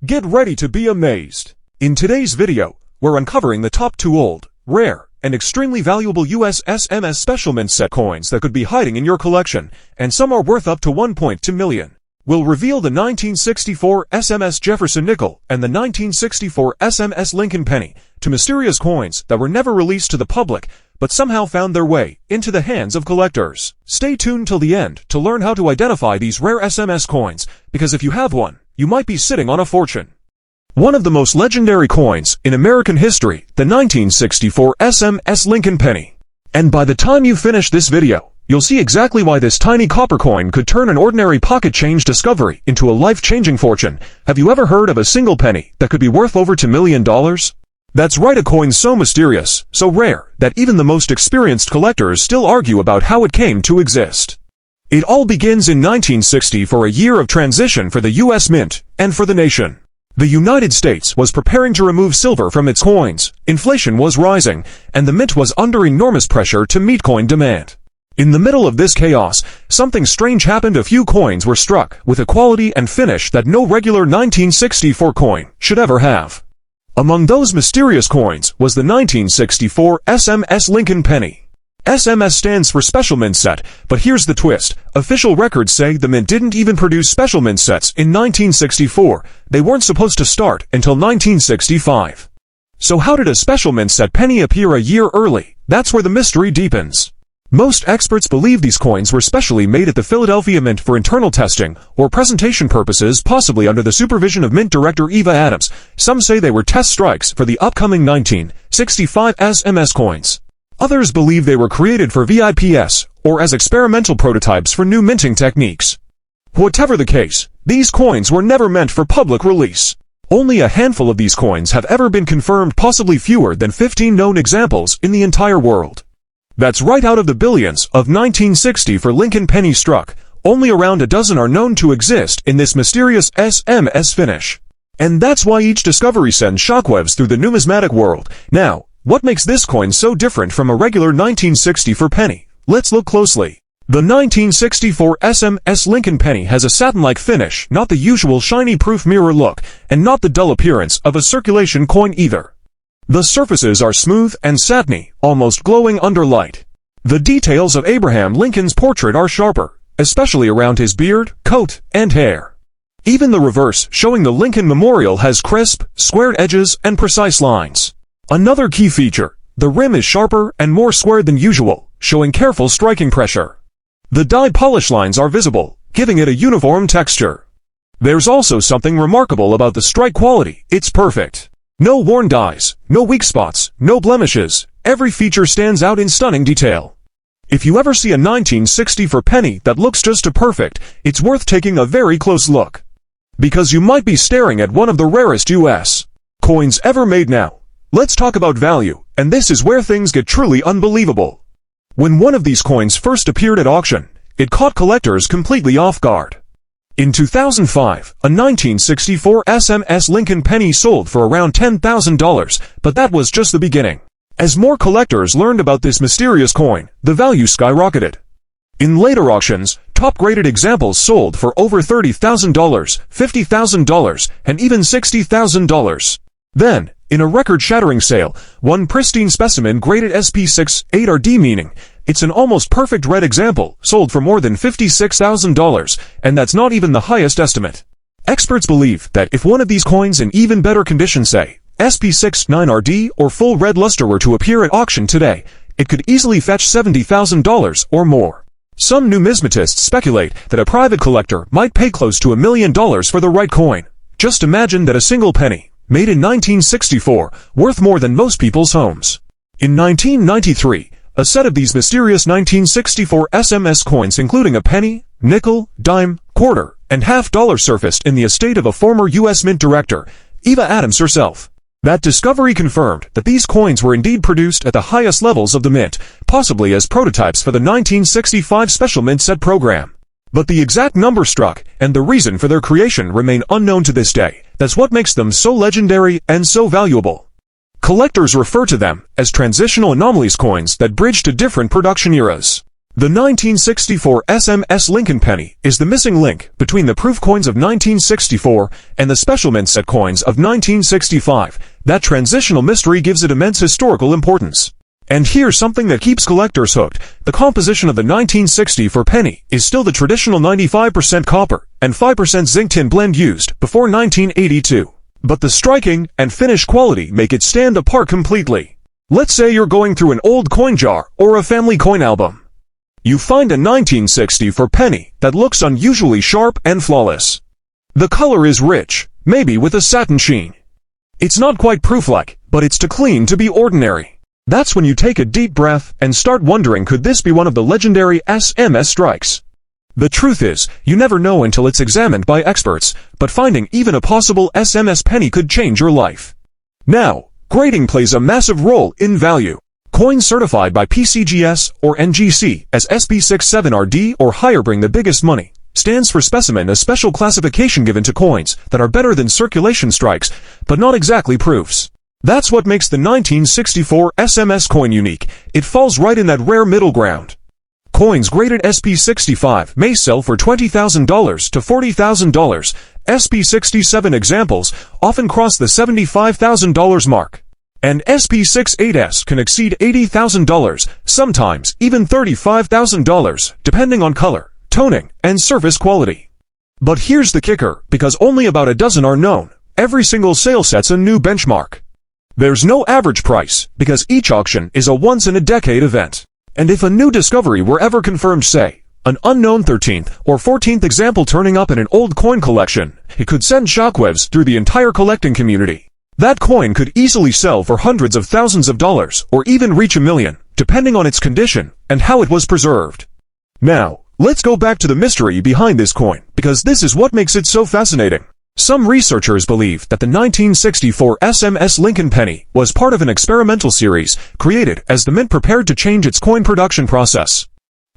Get ready to be amazed. In today's video, we're uncovering the top 2 old, rare, and extremely valuable US SMS special mint set coins that could be hiding in your collection, and some are worth up to $1.2 million. We'll reveal the 1964 SMS Jefferson nickel and the 1964 SMS Lincoln penny, two mysterious coins that were never released to the public, but somehow found their way into the hands of collectors. Stay tuned till the end to learn how to identify these rare SMS coins, because if you have one, you might be sitting on a fortune. One of the most legendary coins in American history, the 1964 SMS Lincoln penny. And by the time you finish this video, you'll see exactly why this tiny copper coin could turn an ordinary pocket change discovery into a life-changing fortune. Have you ever heard of a single penny that could be worth over $2 million? That's right, a coin so mysterious, so rare, that even the most experienced collectors still argue about how it came to exist. It all begins in 1960 for a year of transition for the US Mint, and for the nation. The United States was preparing to remove silver from its coins, inflation was rising, and the mint was under enormous pressure to meet coin demand. In the middle of this chaos, something strange happened. A few coins were struck with a quality and finish that no regular 1964 coin should ever have. Among those mysterious coins was the 1964 SMS Lincoln penny. SMS stands for Special Mint Set, but here's the twist. Official records say the mint didn't even produce special mint sets in 1964. They weren't supposed to start until 1965. So how did a special mint set penny appear a year early? That's where the mystery deepens. Most experts believe these coins were specially made at the Philadelphia Mint for internal testing or presentation purposes, possibly under the supervision of Mint Director Eva Adams. Some say they were test strikes for the upcoming 1965 SMS coins. Others believe they were created for VIPs or as experimental prototypes for new minting techniques. Whatever the case, these coins were never meant for public release. Only a handful of these coins have ever been confirmed, possibly fewer than 15 known examples in the entire world. That's right, out of the billions of 1960 for Lincoln penny struck, only around a dozen are known to exist in this mysterious SMS finish. And that's why each discovery sends shockwaves through the numismatic world. Now, what makes this coin so different from a regular 1964 penny? Let's look closely. The 1964 SMS Lincoln penny has a satin-like finish, not the usual shiny proof mirror look, and not the dull appearance of a circulation coin either. The surfaces are smooth and satiny, almost glowing under light. The details of Abraham Lincoln's portrait are sharper, especially around his beard, coat, and hair. Even the reverse, showing the Lincoln Memorial, has crisp, squared edges and precise lines. Another key feature, the rim is sharper and more squared than usual, showing careful striking pressure. The die polish lines are visible, giving it a uniform texture. There's also something remarkable about the strike quality. It's perfect. No worn dies, no weak spots, no blemishes. Every feature stands out in stunning detail. If you ever see a 1964 penny that looks just too perfect, it's worth taking a very close look. Because you might be staring at one of the rarest US coins ever made. Now, let's talk about value, and this is where things get truly unbelievable. When one of these coins first appeared at auction, it caught collectors completely off guard. In 2005, a 1964 SMS Lincoln penny sold for around $10,000, but that was just the beginning. As more collectors learned about this mysterious coin, the value skyrocketed. In later auctions, top-graded examples sold for over $30,000, $50,000, and even $60,000. Then, in a record-shattering sale, one pristine specimen graded SP6 8RD, meaning it's an almost perfect red example, sold for more than $56,000, and that's not even the highest estimate. Experts believe that if one of these coins in even better condition, say SP6 9RD or full red luster, were to appear at auction today, it could easily fetch $70,000 or more. Some numismatists speculate that a private collector might pay close to $1 million for the right coin. Just imagine that a single penny, made in 1964, worth more than most people's homes. In 1993, a set of these mysterious 1964 SMS coins, including a penny, nickel, dime, quarter, and half-dollar, surfaced in the estate of a former U.S. Mint director, Eva Adams herself. That discovery confirmed that these coins were indeed produced at the highest levels of the mint, possibly as prototypes for the 1965 Special Mint Set program. But the exact number struck and the reason for their creation remain unknown to this day. That's what makes them so legendary and so valuable. Collectors refer to them as transitional anomalies, coins that bridge to different production eras. The 1964 SMS Lincoln penny is the missing link between the proof coins of 1964 and the special mint set coins of 1965. That transitional mystery gives it immense historical importance. And here's something that keeps collectors hooked. The composition of the 1964 penny is still the traditional 95% copper and 5% zinc tin blend used before 1982. But the striking and finish quality make it stand apart completely. Let's say you're going through an old coin jar or a family coin album. You find a 1964 penny that looks unusually sharp and flawless. The color is rich, maybe with a satin sheen. It's not quite proof-like, but it's too clean to be ordinary. That's when you take a deep breath and start wondering, could this be one of the legendary SMS strikes? The truth is, you never know until it's examined by experts, but finding even a possible SMS penny could change your life. Now, grading plays a massive role in value. Coins certified by PCGS or NGC as SB67RD or higher bring the biggest money. Stands for specimen, a special classification given to coins that are better than circulation strikes, but not exactly proofs. That's what makes the 1964 SMS coin unique. It falls right in that rare middle ground. Coins graded SP65 may sell for $20,000 to $40,000. SP67 examples often cross the $75,000 mark. And SP68s can exceed $80,000, sometimes even $35,000, depending on color, toning, and surface quality. But here's the kicker, because only about a dozen are known, every single sale sets a new benchmark. There's no average price, because each auction is a once-in-a-decade event. And if a new discovery were ever confirmed, say, an unknown 13th or 14th example turning up in an old coin collection, it could send shockwaves through the entire collecting community. That coin could easily sell for hundreds of thousands of dollars, or even reach $1 million, depending on its condition and how it was preserved. Now, let's go back to the mystery behind this coin, because this is what makes it so fascinating. Some researchers believe that the 1964 SMS Lincoln penny was part of an experimental series created as the mint prepared to change its coin production process.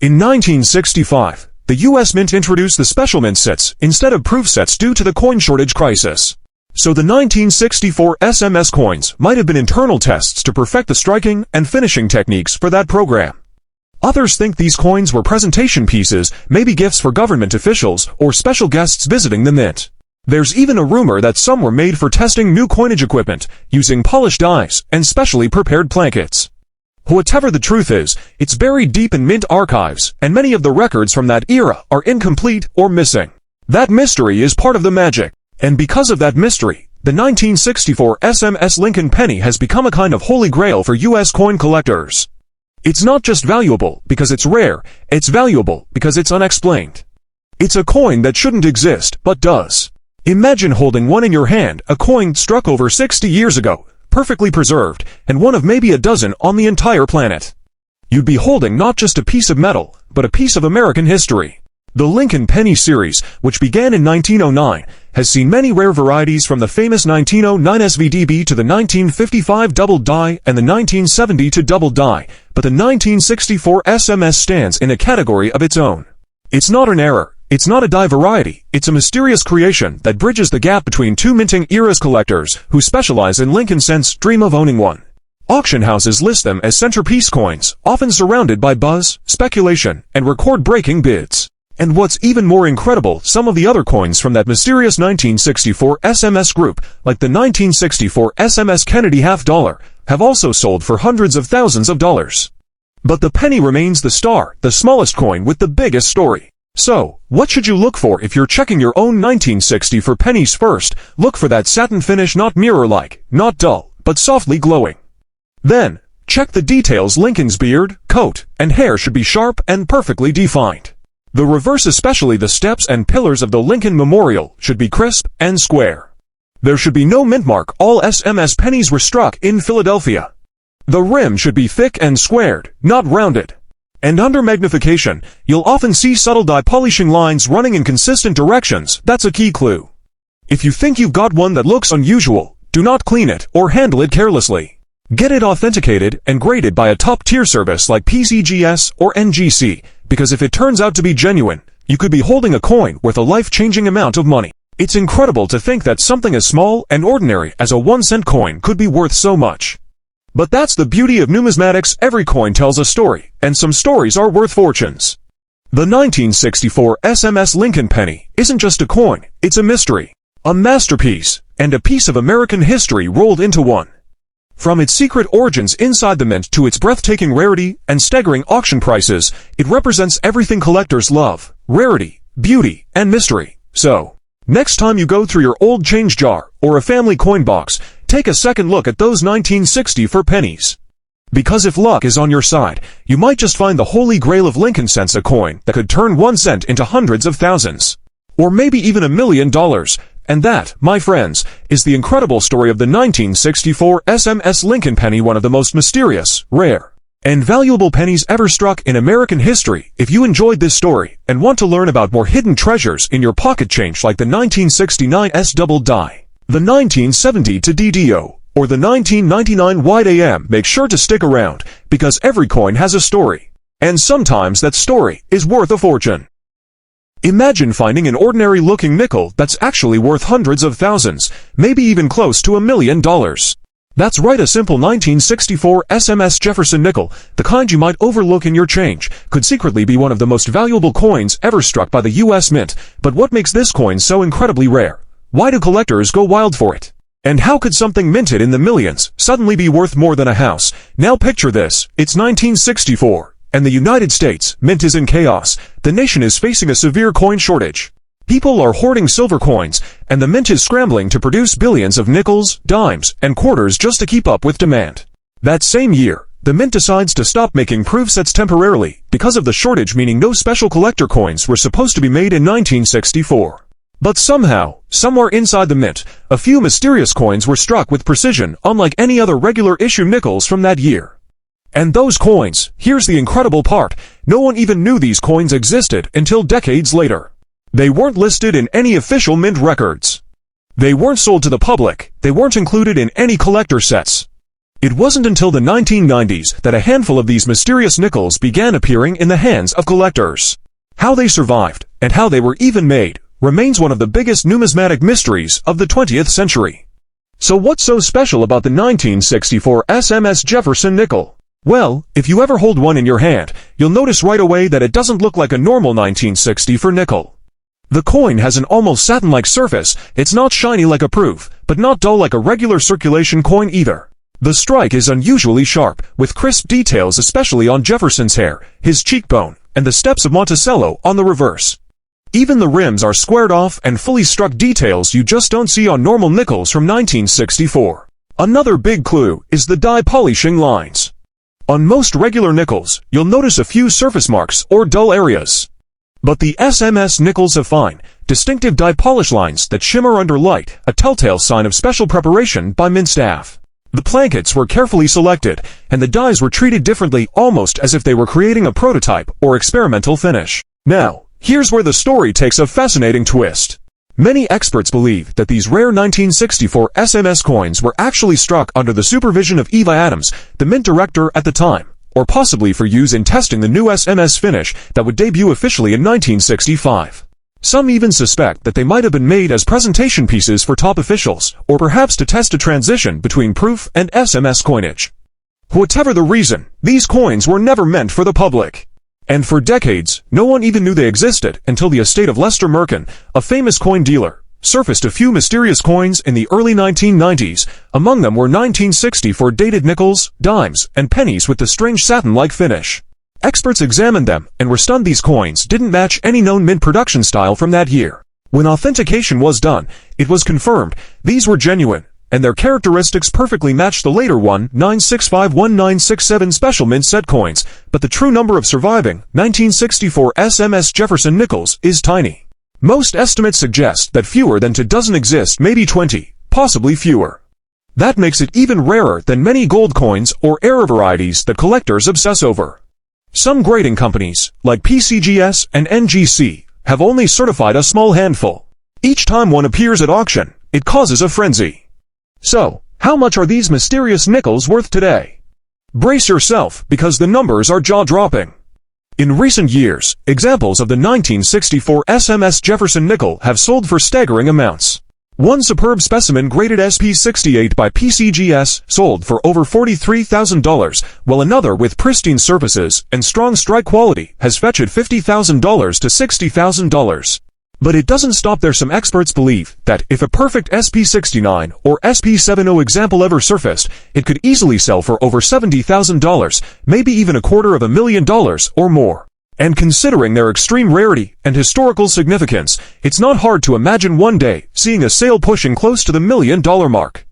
In 1965, the U.S. Mint introduced the special mint sets instead of proof sets due to the coin shortage crisis. So the 1964 SMS coins might have been internal tests to perfect the striking and finishing techniques for that program. Others think these coins were presentation pieces, maybe gifts for government officials or special guests visiting the mint. There's even a rumor that some were made for testing new coinage equipment, using polished dies and specially prepared plankets. Whatever the truth is, it's buried deep in mint archives, and many of the records from that era are incomplete or missing. That mystery is part of the magic. And because of that mystery, the 1964 SMS Lincoln penny has become a kind of holy grail for U.S. coin collectors. It's not just valuable because it's rare, it's valuable because it's unexplained. It's a coin that shouldn't exist, but does. Imagine holding one in your hand, a coin struck over 60 years ago, perfectly preserved, and one of maybe a dozen on the entire planet. You'd be holding not just a piece of metal, but a piece of American history. The Lincoln penny series, which began in 1909, has seen many rare varieties from the famous 1909 SVDB to the 1955 double die and the 1970 to double die, but the 1964 SMS stands in a category of its own. It's not an error, it's not a die variety, it's a mysterious creation that bridges the gap between two minting eras. Collectors who specialize in Lincoln cents dream of owning one. Auction houses list them as centerpiece coins, often surrounded by buzz, speculation, and record-breaking bids. And what's even more incredible, some of the other coins from that mysterious 1964 SMS group, like the 1964 SMS Kennedy half dollar, have also sold for hundreds of thousands of dollars. But the penny remains the star, the smallest coin with the biggest story. So, what should you look for if you're checking your own 1964 pennies? First, look for that satin finish, not mirror-like, not dull, but softly glowing. Then, check the details. Lincoln's beard, coat, and hair should be sharp and perfectly defined. The reverse, especially the steps and pillars of the Lincoln Memorial, should be crisp and square. There should be no mint mark. All SMS pennies were struck in Philadelphia. The rim should be thick and squared, not rounded. And under magnification, you'll often see subtle die polishing lines running in consistent directions. That's a key clue. If you think you've got one that looks unusual, do not clean it or handle it carelessly. Get it authenticated and graded by a top-tier service like PCGS or NGC, because if it turns out to be genuine, you could be holding a coin worth a life-changing amount of money. It's incredible to think that something as small and ordinary as a 1-cent coin could be worth so much. But that's the beauty of numismatics. Every coin tells a story, and some stories are worth fortunes. The 1964 SMS Lincoln penny isn't just a coin, it's a mystery, a masterpiece, and a piece of American history rolled into one. From its secret origins inside the mint to its breathtaking rarity and staggering auction prices, it represents everything collectors love: rarity, beauty, and mystery. So, next time you go through your old change jar or a family coin box, take a second look at those 1964 pennies. Because if luck is on your side, you might just find the holy grail of Lincoln cents, a coin that could turn 1 cent into hundreds of thousands. Or maybe even $1 million. And that, my friends, is the incredible story of the 1964 SMS Lincoln penny, one of the most mysterious, rare, and valuable pennies ever struck in American history. If you enjoyed this story and want to learn about more hidden treasures in your pocket change like the 1969 S double die, the 1970 to DDO, or the 1999 White AM, make sure to stick around, because every coin has a story. And sometimes that story is worth a fortune. Imagine finding an ordinary-looking nickel that's actually worth hundreds of thousands, maybe even close to $1 million. That's right, a simple 1964 SMS Jefferson nickel, the kind you might overlook in your change, could secretly be one of the most valuable coins ever struck by the U.S. Mint. But what makes this coin so incredibly rare? Why do collectors go wild for it? And how could something minted in the millions suddenly be worth more than a house? Now picture this: it's 1964, and the United States Mint is in chaos. The nation is facing a severe coin shortage. People are hoarding silver coins, and the Mint is scrambling to produce billions of nickels, dimes, and quarters just to keep up with demand. That same year, the Mint decides to stop making proof sets temporarily because of the shortage, meaning no special collector coins were supposed to be made in 1964. But somehow, somewhere inside the Mint, a few mysterious coins were struck with precision unlike any other regular issue nickels from that year. And those coins, here's the incredible part, no one even knew these coins existed until decades later. They weren't listed in any official Mint records. They weren't sold to the public, they weren't included in any collector sets. It wasn't until the 1990s that a handful of these mysterious nickels began appearing in the hands of collectors. How they survived, and how they were even made, remains one of the biggest numismatic mysteries of the 20th century. So what's so special about the 1964 SMS Jefferson nickel? Well, if you ever hold one in your hand, you'll notice right away that it doesn't look like a normal 1964 nickel. The coin has an almost satin-like surface. It's not shiny like a proof, but not dull like a regular circulation coin either. The strike is unusually sharp, with crisp details especially on Jefferson's hair, his cheekbone, and the steps of Monticello on the reverse. Even the rims are squared off and fully struck, details you just don't see on normal nickels from 1964. Another big clue is the die polishing lines. On most regular nickels, you'll notice a few surface marks or dull areas. But the SMS nickels have fine, distinctive die polish lines that shimmer under light, a telltale sign of special preparation by Mint staff. The plankets were carefully selected, and the dies were treated differently, almost as if they were creating a prototype or experimental finish. Now, here's where the story takes a fascinating twist. Many experts believe that these rare 1964 SMS coins were actually struck under the supervision of Eva Adams, the Mint director at the time, or possibly for use in testing the new SMS finish that would debut officially in 1965. Some even suspect that they might have been made as presentation pieces for top officials, or perhaps to test a transition between proof and SMS coinage. Whatever the reason, these coins were never meant for the public. And for decades, no one even knew they existed until the estate of Lester Merkin, a famous coin dealer, surfaced a few mysterious coins in the early 1990s. Among them were 1964 dated nickels, dimes, and pennies with the strange satin-like finish. Experts examined them and were stunned these coins didn't match any known Mint production style from that year. When authentication was done, it was confirmed these were genuine, and their characteristics perfectly matched the later 1965-1967 special Mint set coins, but the true number of surviving 1964 SMS Jefferson nickels is tiny. Most estimates suggest that fewer than 2 dozen exist, maybe 20, possibly fewer. That makes it even rarer than many gold coins or error varieties that collectors obsess over. Some grading companies, like PCGS and NGC, have only certified a small handful. Each time one appears at auction, it causes a frenzy. So, how much are these mysterious nickels worth today? Brace yourself, because the numbers are jaw-dropping. In recent years, examples of the 1964 SMS Jefferson nickel have sold for staggering amounts. One superb specimen graded SP68 by PCGS sold for over $43,000, while another with pristine surfaces and strong strike quality has fetched $50,000 to $60,000. But it doesn't stop there. Some experts believe that if a perfect SP69 or SP70 example ever surfaced, it could easily sell for over $70,000, maybe even $250,000 or more. And considering their extreme rarity and historical significance, it's not hard to imagine one day seeing a sale pushing close to the $1 million mark.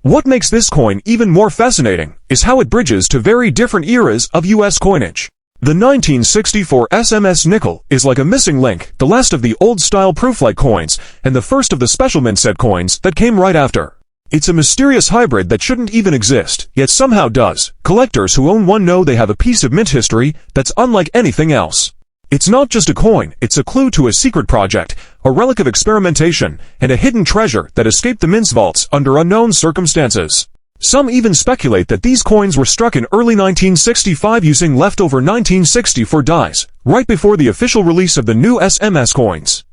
What makes this coin even more fascinating is how it bridges to very different eras of U.S. coinage. The 1964 SMS nickel is like a missing link, the last of the old-style proof-like coins, and the first of the special mint set coins that came right after. It's a mysterious hybrid that shouldn't even exist, yet somehow does. Collectors who own one know they have a piece of mint history that's unlike anything else. It's not just a coin, it's a clue to a secret project, a relic of experimentation, and a hidden treasure that escaped the mint's vaults under unknown circumstances. Some even speculate that these coins were struck in early 1965 using leftover 1964 dies, right before the official release of the new SMS coins.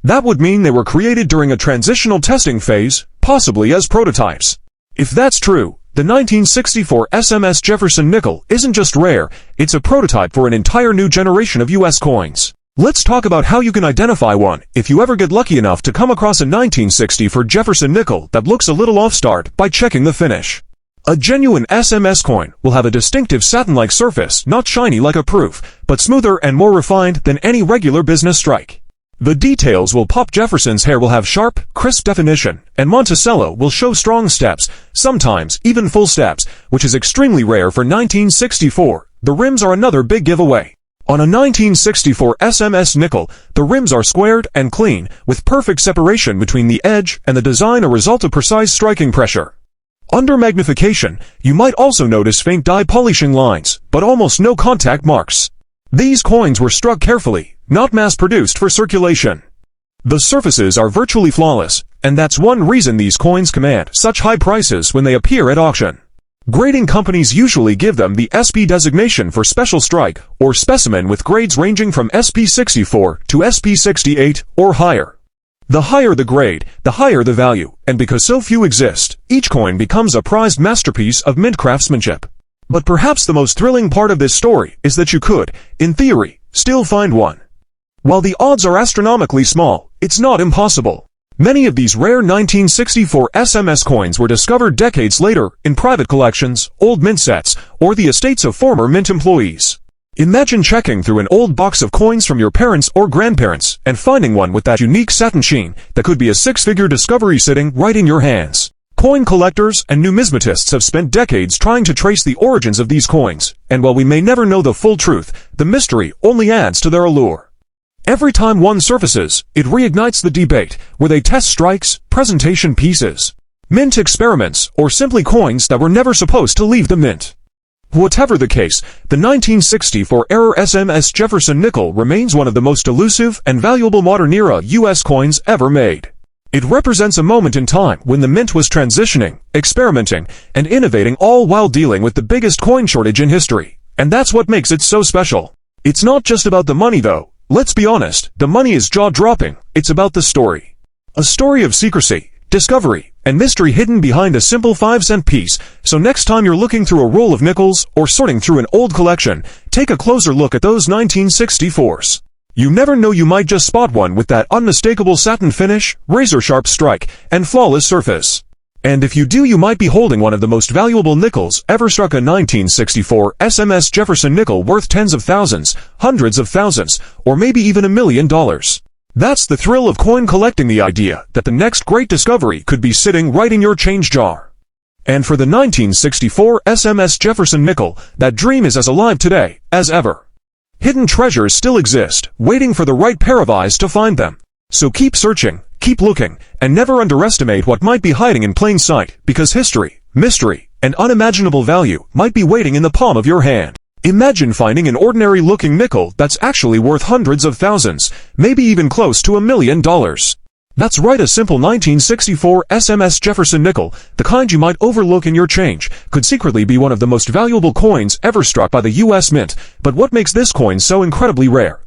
That would mean they were created during a transitional testing phase, possibly as prototypes. If that's true, the 1964 SMS Jefferson nickel isn't just rare, it's a prototype for an entire new generation of US coins. Let's talk about how you can identify one if you ever get lucky enough to come across a 1964 Jefferson nickel that looks a little off-start by checking the finish. A genuine SMS coin will have a distinctive satin-like surface, not shiny like a proof, but smoother and more refined than any regular business strike. The details will pop. Jefferson's hair will have sharp, crisp definition, and Monticello will show strong steps, sometimes even full steps, which is extremely rare for 1964. The rims are another big giveaway. On a 1964 SMS nickel, the rims are squared and clean, with perfect separation between the edge and the design, a result of precise striking pressure. Under magnification, you might also notice faint die polishing lines, but almost no contact marks. These coins were struck carefully, not mass-produced for circulation. The surfaces are virtually flawless, and that's one reason these coins command such high prices when they appear at auction. Grading companies usually give them the SP designation for special strike or specimen, with grades ranging from SP64 to SP68 or higher. The higher the grade, the higher the value, and because so few exist, each coin becomes a prized masterpiece of mint craftsmanship. But perhaps the most thrilling part of this story is that you could, in theory, still find one. While the odds are astronomically small, it's not impossible. Many of these rare 1964 SMS coins were discovered decades later in private collections, old mint sets, or the estates of former mint employees. Imagine checking through an old box of coins from your parents or grandparents and finding one with that unique satin sheen that could be a six-figure discovery sitting right in your hands. Coin collectors and numismatists have spent decades trying to trace the origins of these coins, and while we may never know the full truth, the mystery only adds to their allure. Every time one surfaces, it reignites the debate, were they test strikes, presentation pieces, mint experiments, or simply coins that were never supposed to leave the mint? Whatever the case, the 1964 Rarest SMS Jefferson nickel remains one of the most elusive and valuable modern-era U.S. coins ever made. It represents a moment in time when the mint was transitioning, experimenting, and innovating, all while dealing with the biggest coin shortage in history. And that's what makes it so special. It's not just about the money though. Let's be honest, the money is jaw-dropping. It's about the story. A story of secrecy, discovery, and mystery hidden behind a simple 5-cent piece. So next time you're looking through a roll of nickels or sorting through an old collection, take a closer look at those 1964s. You never know, you might just spot one with that unmistakable satin finish, razor-sharp strike, and flawless surface. And if you do, you might be holding one of the most valuable nickels ever struck, a 1964 SMS Jefferson nickel worth tens of thousands, hundreds of thousands, or maybe even $1 million. That's the thrill of coin collecting, the idea that the next great discovery could be sitting right in your change jar. And for the 1964 SMS Jefferson nickel, that dream is as alive today as ever. Hidden treasures still exist, waiting for the right pair of eyes to find them. So keep searching, keep looking, and never underestimate what might be hiding in plain sight, because history, mystery, and unimaginable value might be waiting in the palm of your hand. Imagine finding an ordinary-looking nickel that's actually worth hundreds of thousands, maybe even close to $1 million. That's right, a simple 1964 SMS Jefferson nickel, the kind you might overlook in your change, could secretly be one of the most valuable coins ever struck by the U.S. Mint. But what makes this coin so incredibly rare?